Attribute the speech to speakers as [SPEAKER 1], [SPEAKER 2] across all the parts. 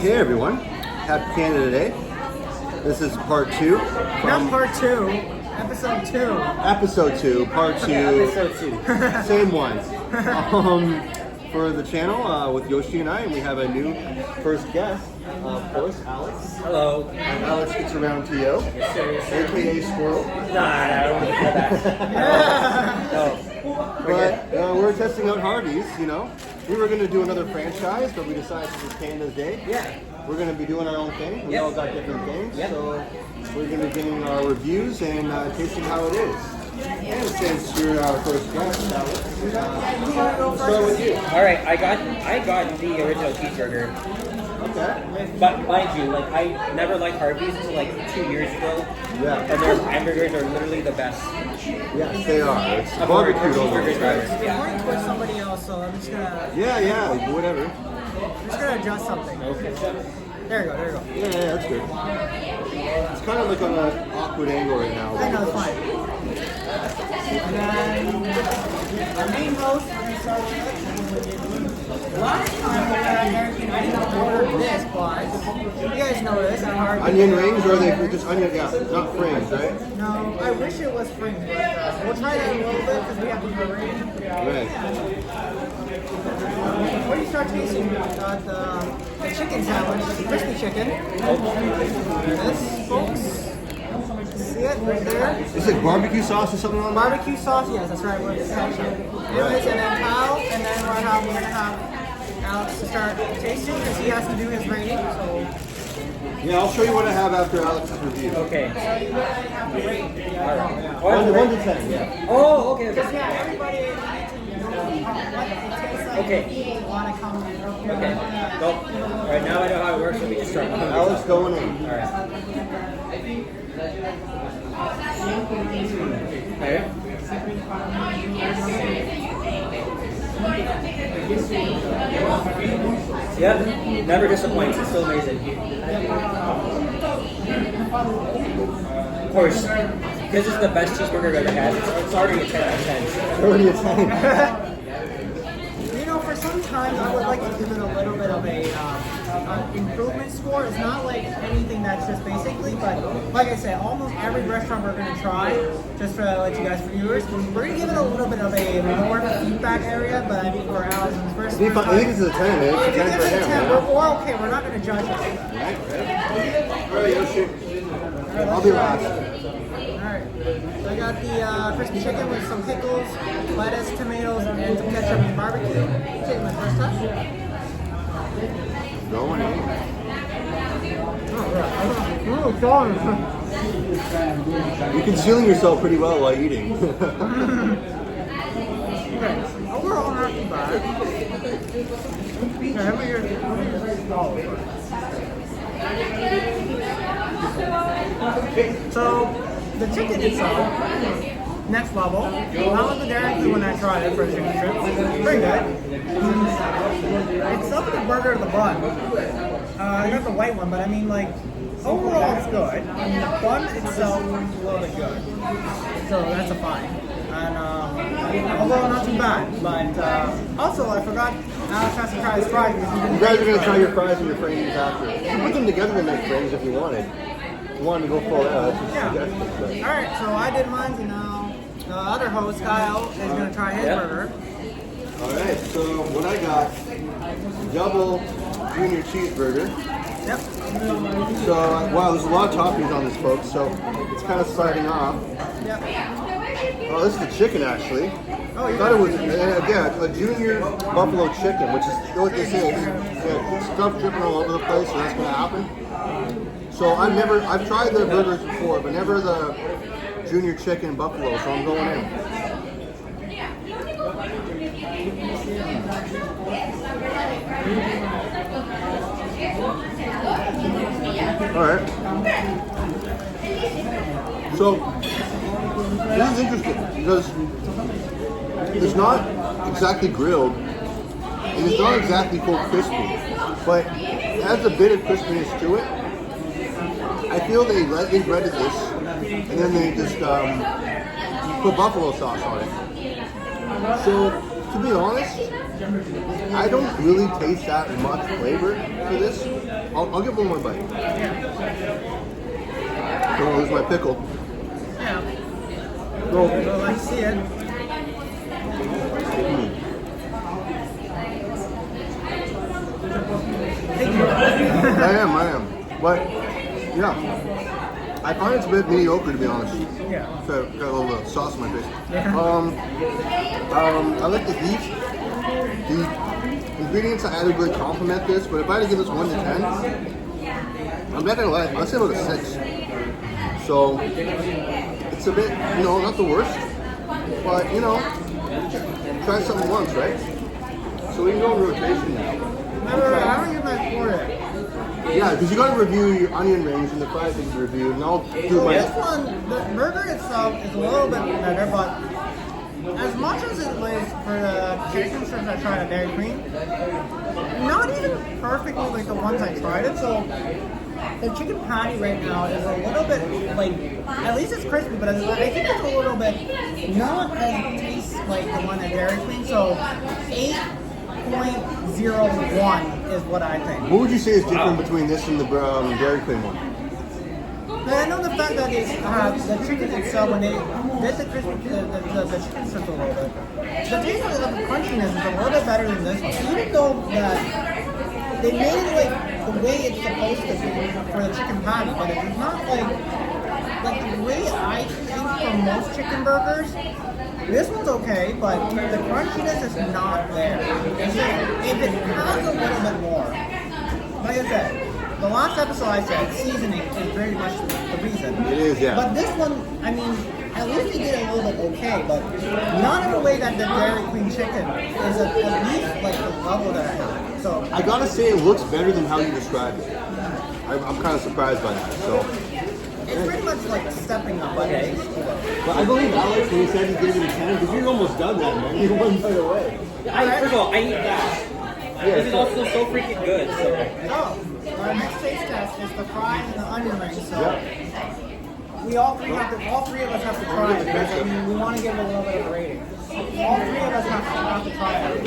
[SPEAKER 1] Hey everyone, happy Canada Day. This is part 2.
[SPEAKER 2] Not part 2, episode 2.
[SPEAKER 1] Episode 2, part 2.
[SPEAKER 2] Episode 2.
[SPEAKER 1] Same one. For the channel with Yoshi and I, and we have a new first guest, of course, Alex.
[SPEAKER 2] Hello.
[SPEAKER 1] And Alex gets around to you, aka Squirrel.
[SPEAKER 2] Nah, I don't want to hear that. No.
[SPEAKER 1] But we're testing out Harvey's, you know. We were going to do another franchise, but we decided since it's Canada's Day.
[SPEAKER 2] Yeah.
[SPEAKER 1] We're going to be doing our own thing. We all got different things.
[SPEAKER 2] Yep.
[SPEAKER 1] So we're going to be giving our reviews and tasting how it is. And since you're our first guest, Alex, we'll start with you.
[SPEAKER 2] All right, I got the original cheeseburger.
[SPEAKER 1] Okay.
[SPEAKER 2] But mind you, like I never liked Harvey's until like 2 years ago.
[SPEAKER 1] Yeah.
[SPEAKER 2] And their hamburgers are literally the best.
[SPEAKER 1] Yes, they are. It's
[SPEAKER 2] Our
[SPEAKER 1] barbecue
[SPEAKER 2] cheeseburgers
[SPEAKER 1] right?
[SPEAKER 2] are.
[SPEAKER 3] Mine's with somebody else, so I'm just gonna
[SPEAKER 1] Whatever.
[SPEAKER 3] adjust something.
[SPEAKER 2] Okay.
[SPEAKER 3] There you go.
[SPEAKER 1] Yeah, that's good. It's kind of like on an awkward angle right now.
[SPEAKER 3] I know, it's fine. And then our main roast, we're gonna start with last time we had American, I did not order this, but you guys know this. I already
[SPEAKER 1] Onion rings, or are they just onion? Yeah, not frames, right?
[SPEAKER 3] No, I wish it was spring, but we'll try that a little bit because we have to do a rating.
[SPEAKER 1] Right.
[SPEAKER 3] Before you start tasting, we got the chicken sandwich, crispy chicken. This, folks. See it right there?
[SPEAKER 1] Is it barbecue sauce or something on that?
[SPEAKER 3] Barbecue sauce, yes, that's right. We're ketchup. Anyways, and then Kyle, and then we're gonna have Alex to start tasting because he has to do his rating. So
[SPEAKER 1] Yeah, I'll show you what I have after Alex's review.
[SPEAKER 2] Okay. All right.
[SPEAKER 1] 1 to 10, yeah.
[SPEAKER 2] Oh, okay.
[SPEAKER 3] just yeah, everybody needs to know what it tastes like.
[SPEAKER 2] Okay.
[SPEAKER 3] You want to come in.
[SPEAKER 2] Okay. Go. All right, now I know how it works. Let me just start.
[SPEAKER 1] Alex going in.
[SPEAKER 2] All right. Okay. Yeah, never disappoints. It's still amazing. Of course, because it's the best cheeseburger I've ever had. It's already a 10 out of 10.
[SPEAKER 1] Already a 10.
[SPEAKER 3] You know, for some time, I would like to give it a little bit of a improvement score. It's not like anything that's just basically, but like I said, almost every restaurant we're going to try, just to let you guys viewers, we're going to give it a little bit of a more feedback area, but I mean, for Alex's first
[SPEAKER 1] I think this is a 10, man. It's a 10 for him.
[SPEAKER 3] We're okay. We're not going to judge it.
[SPEAKER 1] All right, Yoshi. I'll be last.
[SPEAKER 3] Alright, so I got the crispy chicken with some pickles, lettuce, tomatoes, and some ketchup and barbecue. Take my first touch.
[SPEAKER 1] Going in. You're concealing yourself pretty well while eating.
[SPEAKER 3] Overall, not too bad. So, the chicken itself, next level. I was there when I tried it for a chicken strip. Pretty good. It's up the burger to the bun. I got the white one, but I mean, like, overall it's good. And the bun itself is really good. So that's a fine. And overall not too bad. But also, I forgot Alex has to try his fries.
[SPEAKER 1] You guys are going to try your fries and your frames after. You can put them together to make frames if you wanted. If you wanted to go full out, that's just a suggestion.
[SPEAKER 3] Alright, so I did mine, and now the other host, Kyle, is going to try his burger.
[SPEAKER 1] Alright, so what I got, double junior cheeseburger.
[SPEAKER 3] Yep.
[SPEAKER 1] So, wow, there's a lot of toppings on this, folks, so it's kind of sliding off.
[SPEAKER 3] Yep.
[SPEAKER 1] Oh, this is the chicken, actually.
[SPEAKER 3] Oh,
[SPEAKER 1] I thought it was, yeah, a junior buffalo chicken, which is what this is. Yeah, stuff dripping all over the place, so that's going to happen. So I've tried their burgers before, but never the junior chicken buffalo, so I'm going in. Alright. So, this is interesting because it's not exactly grilled and it's not exactly full crispy, but it has a bit of crispiness to it. I feel they lightly breaded this and then they just put buffalo sauce on it. So To be honest, I don't really taste that much flavor to this. I'll give one more bite. Don't lose my pickle.
[SPEAKER 3] Yeah.
[SPEAKER 1] No.
[SPEAKER 3] So let's see it. Thank you.
[SPEAKER 1] I am. But, yeah. I find it's a bit mediocre, to be honest.
[SPEAKER 3] Yeah.
[SPEAKER 1] So, got a little sauce in my face.
[SPEAKER 3] Yeah.
[SPEAKER 1] I like the heat. The ingredients I added really complement this, but if I had to give this 1 to 10, I'm not gonna lie, I'd say about a 6. So, it's a bit, not the worst, but, try something once, right? So we can go in rotation now.
[SPEAKER 3] I don't give my score yet.
[SPEAKER 1] Yeah, because you got to review your onion rings and the fries that you reviewed, and I'll do
[SPEAKER 3] So
[SPEAKER 1] my.
[SPEAKER 3] this one, the burger itself is a little bit better, but as much as it was for the chicken strips I tried at Dairy Queen, not even perfectly like the ones I tried it. So the chicken patty right now is a little bit like, at least it's crispy, but I think it's a little bit not as tastes like the one at Dairy Queen. So 8.01 is what I think.
[SPEAKER 1] What would you say is different between this and the Dairy Queen one?
[SPEAKER 3] But I know the fact that it's the chicken itself, when they did the crispy, the chicken strips a little bit, the taste of the crunchiness is a little bit better than this one. Even though that they made it like the way it's supposed to be for the chicken patty, but it's not like the way I think for most chicken burgers. This one's okay, but the crunchiness is not there. If it has a little bit more, like I said, the last episode I said seasoning is very much the reason.
[SPEAKER 1] It is, yeah.
[SPEAKER 3] But this one, I mean, at least they did a little bit okay, but not in a way that the Dairy Queen chicken is at least like the level that I have. So
[SPEAKER 1] I gotta say, it looks better than how you described it. I'm kind of surprised by that. So.
[SPEAKER 3] it's pretty much like stepping up.
[SPEAKER 2] Okay.
[SPEAKER 1] But I believe Alex when he said he gave it a 10 because you're almost done that, man. You went right away.
[SPEAKER 2] First of all, I eat that. This is also so freaking good. So.
[SPEAKER 3] So our next taste test is the fries and the onion rings. So.
[SPEAKER 1] Yeah.
[SPEAKER 3] All three of us have to try it because I mean, we want to give it a little bit of a rating. All three of us have to try it.
[SPEAKER 1] I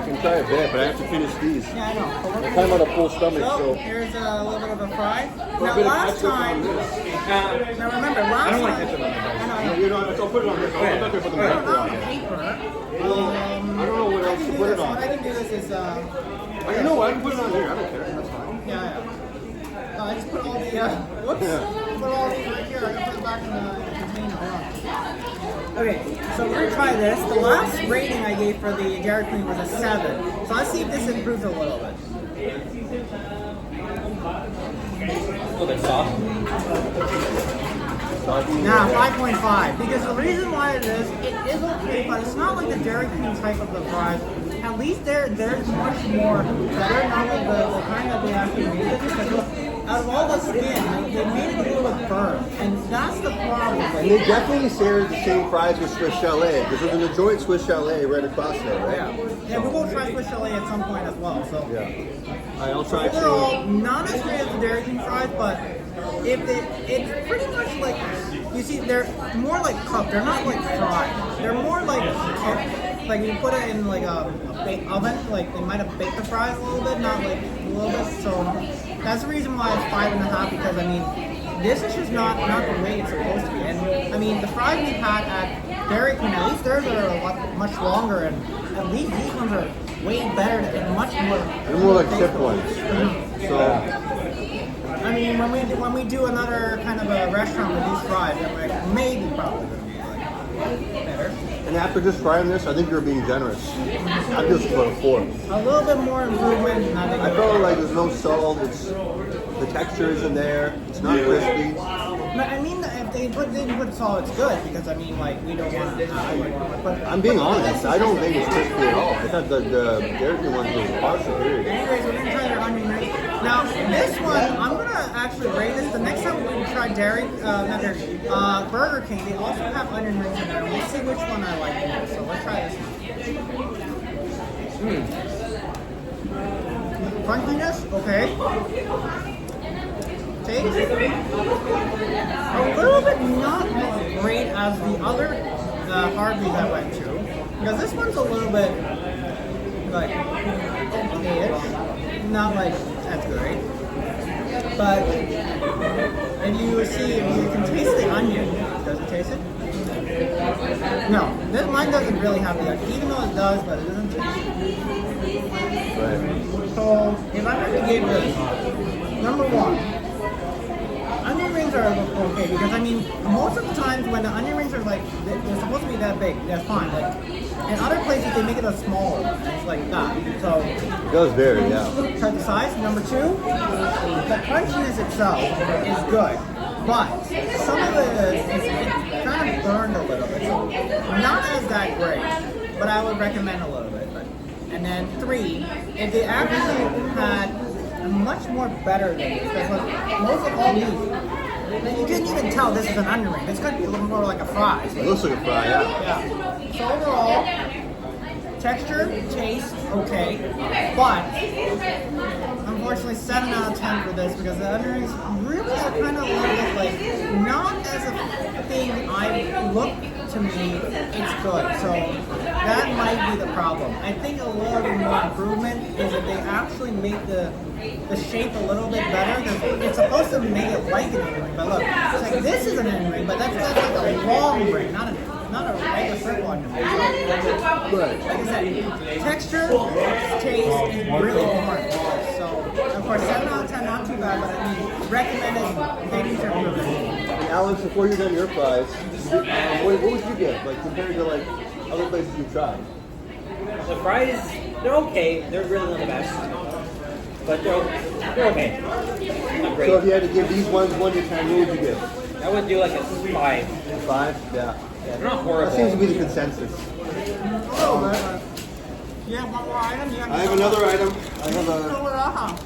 [SPEAKER 1] can try a bit, but I have to finish these.
[SPEAKER 3] Yeah, I know. So
[SPEAKER 1] I'm kind of on a full stomach,
[SPEAKER 3] so
[SPEAKER 1] so.
[SPEAKER 3] here's a little bit of a fry.
[SPEAKER 1] A
[SPEAKER 3] Now
[SPEAKER 1] bit of
[SPEAKER 3] last
[SPEAKER 1] ketchup on
[SPEAKER 3] time,
[SPEAKER 1] this.
[SPEAKER 3] now remember last
[SPEAKER 2] I don't want
[SPEAKER 3] time.
[SPEAKER 2] ketchup on my
[SPEAKER 3] I know.
[SPEAKER 1] You know, I'll put it on this. I'm not gonna put the
[SPEAKER 3] I don't
[SPEAKER 1] marker
[SPEAKER 3] know
[SPEAKER 1] on
[SPEAKER 3] the
[SPEAKER 1] it.
[SPEAKER 3] paper.
[SPEAKER 1] I don't know what else to put it on.
[SPEAKER 3] What I can do is
[SPEAKER 1] You know what? I can put it on here. I don't care. That's fine.
[SPEAKER 3] yeah. I just put all the whoops.
[SPEAKER 1] Yeah.
[SPEAKER 3] Put all these right here. I can put it back in the container. Okay, so we're gonna try this. The last rating I gave for the Dairy Queen was a 7. So let's see if this improves a little bit.
[SPEAKER 2] Oh, they're soft.
[SPEAKER 3] Now 5.5. Because the reason why it is okay, but it's not like the Dairy Queen type of the fries. At least there's much more better, not like the kind that they actually made it. Because out of all the skin, they made it a little bit burnt, and that's the problem.
[SPEAKER 1] And they definitely share the same fries with Swiss Chalet, because there's a joint Swiss Chalet right across there, right?
[SPEAKER 3] Yeah, we will try Swiss Chalet at some point as well. So
[SPEAKER 1] Yeah. All right, I'll try
[SPEAKER 3] overall, not as great as the Dairy Queen fries, but it's pretty much like, you see, they're more like cooked. They're not like fried. They're more like cooked. Like you put it in like a baked oven, like they might have baked the fries a little bit, not like a little bit. So that's the reason why it's 5.5. Because I mean, this is just not the way it's supposed to be. And I mean, the fries we had at Dairy Queen, at least theirs are much longer, and at least these ones are way better and much more.
[SPEAKER 1] They're more like tip ones. So,
[SPEAKER 3] I mean, when we do another kind of a restaurant with these fries, then we're maybe probably gonna be like better.
[SPEAKER 1] and after just trying this, I think you're being generous. I feel it's about a 4.
[SPEAKER 3] A little bit more improvement, and I think.
[SPEAKER 1] I felt like there's no salt. The texture isn't there. It's not crispy.
[SPEAKER 3] But I mean, if they didn't put salt, it's good because I mean, like we don't want to.
[SPEAKER 1] I'm being honest. I don't think it's crispy at all. I thought the Dairy Queen ones was far superior.
[SPEAKER 3] Anyways, we're gonna try their onion rings. Now, this one, I'm gonna actually rate this. The next time we try Burger King, they also have onion rings in there. We'll see which one I like more. So let's try this one. Crunchiness, okay. Taste, a little bit not as great as the other Harvey's I went to. Because this one's a little bit like okay-ish. Not like that's great. But if you can taste the onion. Does it taste it? No. Mine doesn't really have the onion. Even though it does, but it doesn't taste it.
[SPEAKER 1] Right.
[SPEAKER 3] So if I had to give this, number one, onion rings are okay because I mean most of the times when the onion rings are like they're supposed to be that big, that's fine. Like in other places they make it a smaller, it's like that. So
[SPEAKER 1] It does vary, yeah.
[SPEAKER 3] type of size. Number two, the crunchiness itself is good, but some of it is kind of burned a little bit. So not as that great, but I would recommend a little bit. And then three, if they actually had much more better than this, because most of all these, you didn't even tell this is an onion ring. It's going to be a little more like a fry.
[SPEAKER 1] It looks like a fry, yeah.
[SPEAKER 3] Yeah. So overall, texture, taste, okay, but unfortunately 7 out of 10 for this because the onion rings really are kind of a little bit like not as a thing I look to me it's good. So that might be the problem. I think a little bit more improvement is if they actually make the shape a little bit better. It's supposed to make it like an onion ring, but look, it's like this is an onion ring, but that's like a long ring, not a regular circle onion ring.
[SPEAKER 1] Right.
[SPEAKER 3] Like I said, texture, taste is really important. So, of course, 7 out of 10, not too bad, but I mean, recommended maybe to improve it.
[SPEAKER 1] Alex, before you're done your fries, what would you get, like compared to like other places you've tried?
[SPEAKER 2] The fries, they're okay. They're really not the best. But they're okay. Not great.
[SPEAKER 1] So if you had to give these ones 1 to 10, what would you give?
[SPEAKER 2] I would do like a 5.
[SPEAKER 1] 5? Yeah.
[SPEAKER 2] Yeah, they're not horrible.
[SPEAKER 1] That seems to be the consensus.
[SPEAKER 3] Yeah, one more item.
[SPEAKER 1] I have another item.
[SPEAKER 3] Uh-huh.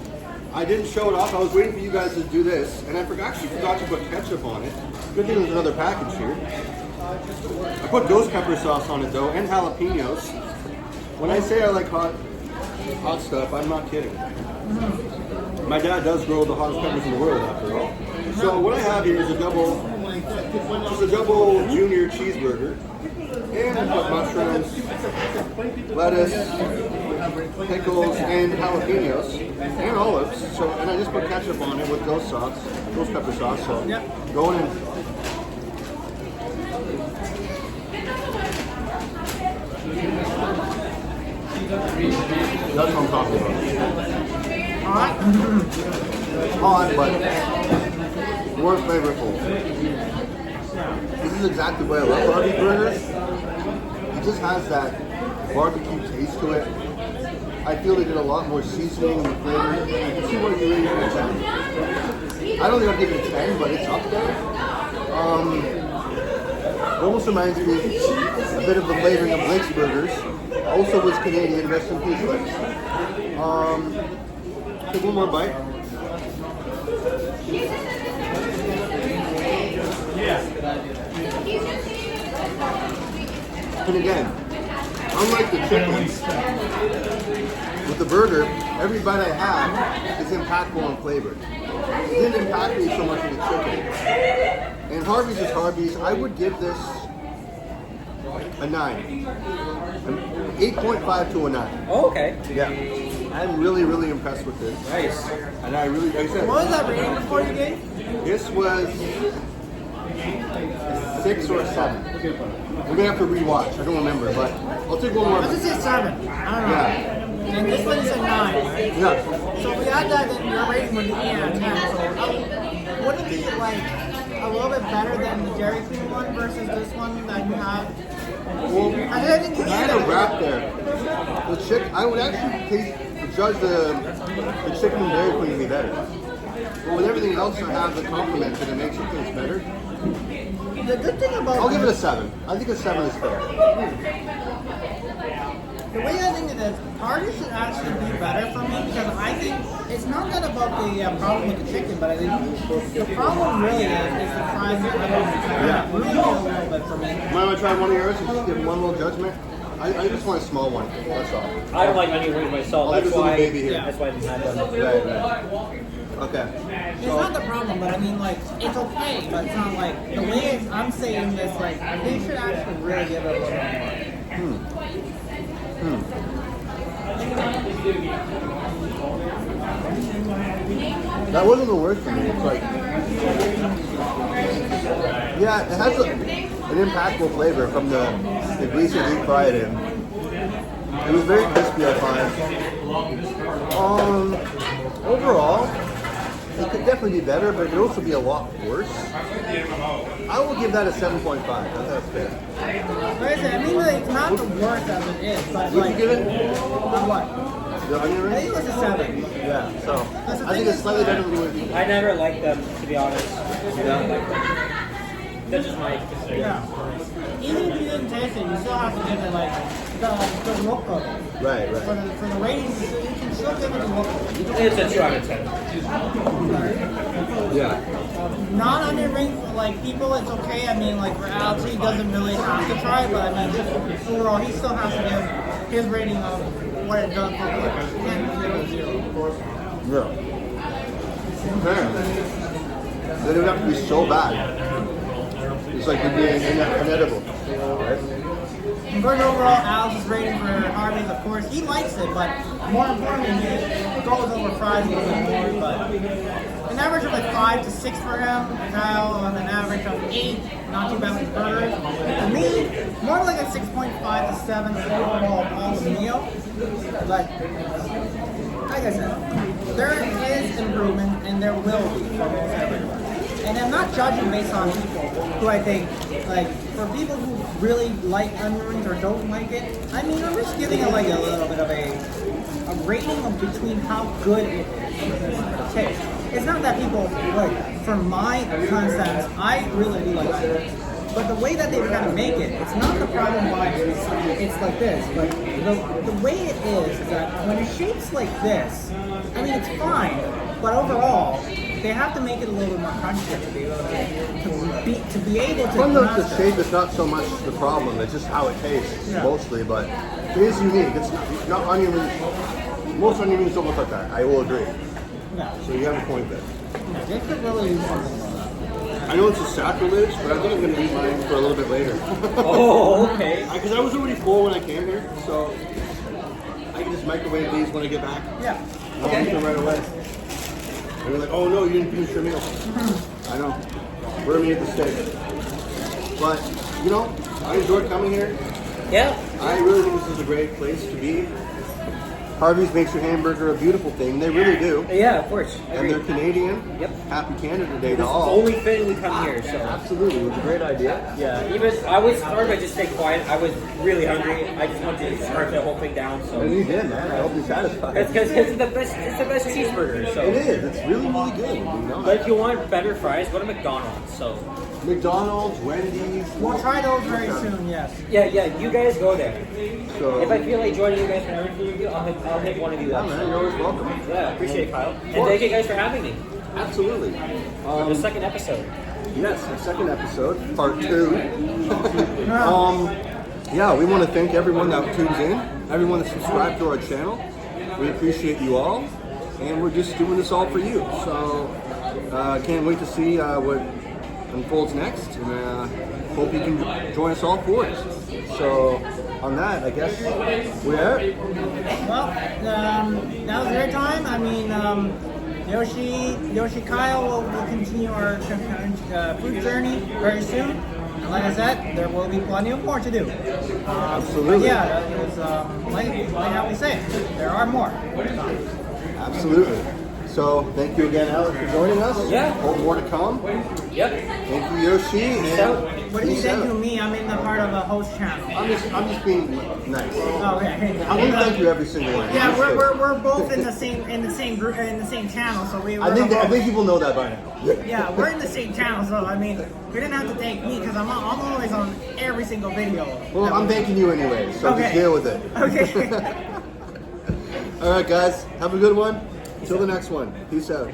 [SPEAKER 1] I didn't show it off. I was waiting for you guys to do this, and I actually forgot to put ketchup on it. Good thing there's another package here. I put ghost pepper sauce on it though, and jalapenos. When I say I like hot stuff, I'm not kidding. My dad does grow the hottest peppers in the world, after all. So what I have here is a double junior cheeseburger, and I put mushrooms, lettuce, pickles, and jalapenos, and olives. So, and I just put ketchup on it with ghost pepper sauce. So, going in. That's what I'm talking about. Hot, but more flavorful. This is exactly the way I love Harvey burgers. It just has that barbecue taste to it. I feel they did a lot more seasoning in the flavor. I can see why you rated it a 10. I don't think I'd give it a 10, but it's up there. It almost reminds me a bit of the flavoring of Blake's Burgers. Also was Canadian, rest in peace, Blake. Take one more bite. And again, unlike the chicken, with the burger, every bite I have is impactful and flavored. It didn't impact me so much with the chicken. And Harvey's is Harvey's. I would give this a 9. An 8.5 to a 9.
[SPEAKER 2] Oh, okay.
[SPEAKER 1] Yeah. I'm really, really impressed with this.
[SPEAKER 2] Nice.
[SPEAKER 1] And I really, like I said,
[SPEAKER 3] What was that rating before you gave?
[SPEAKER 1] this was 6 or 7. We're gonna have to rewatch. I don't remember, but I'll take one more.
[SPEAKER 3] Let's just say 7. I don't know.
[SPEAKER 1] Yeah.
[SPEAKER 3] And this one said 9, right?
[SPEAKER 1] Yeah.
[SPEAKER 3] So if we add that, then your rating would be 8 out of 10. So would it be like a little bit better than the Dairy Queen one versus this one that you have?
[SPEAKER 1] Well,
[SPEAKER 3] I think you
[SPEAKER 1] I had a wrap there. The chicken, I would actually judge the chicken and Dairy Queen to be better. But with everything else I have that complements it, it makes it taste better.
[SPEAKER 3] The good thing about
[SPEAKER 1] I'll give it a 7. I think a 7 is fair.
[SPEAKER 3] the way I think it is, Harvey should actually be better for me because I think it's not that about the problem with the chicken, but I think the problem really is the fries that
[SPEAKER 1] Yeah.
[SPEAKER 3] really a little bit for me.
[SPEAKER 1] Mind if I try one of yours and just give one little judgment? I just want a small one. That's all.
[SPEAKER 2] I don't like onion rings myself.
[SPEAKER 1] I'll
[SPEAKER 2] That's
[SPEAKER 1] leave this little
[SPEAKER 2] why.
[SPEAKER 1] baby here.
[SPEAKER 2] That's why I didn't have them.
[SPEAKER 1] Right. Okay.
[SPEAKER 3] It's not the problem, but I mean, like, it's okay, but it's not like, the way I'm saying this, like, they should actually really give it a little bit more.
[SPEAKER 1] That wasn't the worst for me. It's like, yeah, it has an impactful flavor from the greasy deep fried in. It was very crispy, I find. Overall, it could definitely be better, but it could also be a lot worse. I will give that a 7.5. I think that's fair.
[SPEAKER 3] Like I said, I mean, like, it's not the worst as it is, but
[SPEAKER 1] Would
[SPEAKER 3] like,
[SPEAKER 1] you give it?
[SPEAKER 3] what?
[SPEAKER 1] The onion
[SPEAKER 3] I
[SPEAKER 1] ring?
[SPEAKER 3] think it was a 7.
[SPEAKER 1] Yeah, so
[SPEAKER 3] That's the
[SPEAKER 1] I think
[SPEAKER 3] thing
[SPEAKER 1] it's slightly better than what you.
[SPEAKER 2] I never liked them, to be honest. That's just my experience.
[SPEAKER 3] Yeah. Even if you didn't taste it, you still have to give it like the look of it.
[SPEAKER 1] Right,
[SPEAKER 3] For the ratings, you can still give it the look of it.
[SPEAKER 2] It's a 2 out of 10.
[SPEAKER 1] Yeah.
[SPEAKER 3] Non-onion rings, like people, it's okay. I mean, like for Alex, he doesn't really have to try, but I mean, overall, he still has to give his rating of what it does look like. He can't give it a 0.
[SPEAKER 1] Yeah. Okay. Then it would have to be so bad. It's like it'd be inedible. Right?
[SPEAKER 3] But overall, Alex's rating for Harvey's, of course, he likes it, but more importantly, he goes over fries a little bit more. But an average of like 5 to 6 for him. Kyle on an average of 8, not too bad with burgers. For me, more like a 6.5 to 7 overall on the meal. But like I said, there is improvement, and there will be for most everyone. And I'm not judging based on people who I think, like, for people who really like onion rings or don't like it, I mean, I'm just giving it like a little bit of a rating of between how good it is for taste. It's not that people, like, for my concepts, I really do like it. But the way that they kind of make it, it's not the problem why it's like this, but the way it is that when it shapes like this, I mean, it's fine, but overall, they have to make it a little bit more crunchy to be able to be able to.
[SPEAKER 1] Well, no, the
[SPEAKER 3] master.
[SPEAKER 1] shape is not so much the problem; it's just how it tastes mostly. But it is unique. It's not onion rings. Most onion rings don't look like that. I will agree.
[SPEAKER 3] Yeah.
[SPEAKER 1] So you have a point there.
[SPEAKER 3] Yeah, they could really use something like that.
[SPEAKER 1] I know it's a sacrilege, but I think I'm going to eat mine for a little bit later.
[SPEAKER 2] Oh, okay.
[SPEAKER 1] Because I was already full when I came here, so I can just microwave these when I get back.
[SPEAKER 3] Yeah.
[SPEAKER 1] I'll eat them right away. And they're like, oh no, you didn't finish your meal. I know. We're going to eat the steak. But, you know, I enjoyed coming here.
[SPEAKER 2] Yeah.
[SPEAKER 1] I really think this is a great place to be. Harvey's makes your hamburger a beautiful thing. They really do.
[SPEAKER 2] Yeah, of course.
[SPEAKER 1] And they're Canadian.
[SPEAKER 2] Yep.
[SPEAKER 1] Happy Canada Day to
[SPEAKER 2] This is
[SPEAKER 1] all.
[SPEAKER 2] only fitting we come here, so.
[SPEAKER 1] Absolutely. It was a great idea.
[SPEAKER 2] Yeah, even I was started by just stay quiet. I was really hungry. I just wanted to start the whole thing down. So
[SPEAKER 1] And you did, man. I hope you're satisfied.
[SPEAKER 2] it's because it's the best. It's the best cheeseburger. So.
[SPEAKER 1] It is. It's really, really good. You know?
[SPEAKER 2] But if you want better fries, go to McDonald's. So.
[SPEAKER 1] McDonald's, Wendy's.
[SPEAKER 3] We'll try those very soon. Yes.
[SPEAKER 2] Yeah, you guys go there.
[SPEAKER 1] So,
[SPEAKER 2] If I feel like joining you guys for an interview, I'll hit one of you
[SPEAKER 1] yeah,
[SPEAKER 2] up.
[SPEAKER 1] man, you're always welcome.
[SPEAKER 2] Yeah, appreciate it, Kyle. And thank you guys for having me.
[SPEAKER 1] Absolutely.
[SPEAKER 2] The second episode.
[SPEAKER 1] Yes, the second episode, part 2. Yeah, we want to thank everyone that tunes in, everyone that subscribed to our channel. We appreciate you all, and we're just doing this all for you. So, can't wait to see what unfolds next, and hope you can join us all for it. So, on that, I guess we're
[SPEAKER 3] Well, that was their time. I mean, Yoshi Kyle will continue our food journey very soon. And like I said, there will be plenty of more to do.
[SPEAKER 1] Absolutely.
[SPEAKER 3] Yeah, it was like how we say it. There are more.
[SPEAKER 1] absolutely. So, thank you again, Alex, for joining us.
[SPEAKER 2] Yeah.
[SPEAKER 1] Hope more to come.
[SPEAKER 2] Yep.
[SPEAKER 1] Thank you, Yoshi. And
[SPEAKER 3] What do you
[SPEAKER 1] peace
[SPEAKER 3] think
[SPEAKER 1] out.
[SPEAKER 3] of me? I'm in the part of a host channel.
[SPEAKER 1] I'm just being nice.
[SPEAKER 3] Oh yeah.
[SPEAKER 1] I'm gonna thank you every single one.
[SPEAKER 3] Yeah, we're both in the same group in the same channel, so we.
[SPEAKER 1] I think people know that by now.
[SPEAKER 3] Yeah, we're in the same channel, so I mean, we didn't have to thank me because I'm always on every single video.
[SPEAKER 1] Well, I'm thanking you anyway, so
[SPEAKER 3] Okay.
[SPEAKER 1] just deal with it.
[SPEAKER 3] Okay.
[SPEAKER 1] All right, guys, have a good one. Until the next one. Peace out.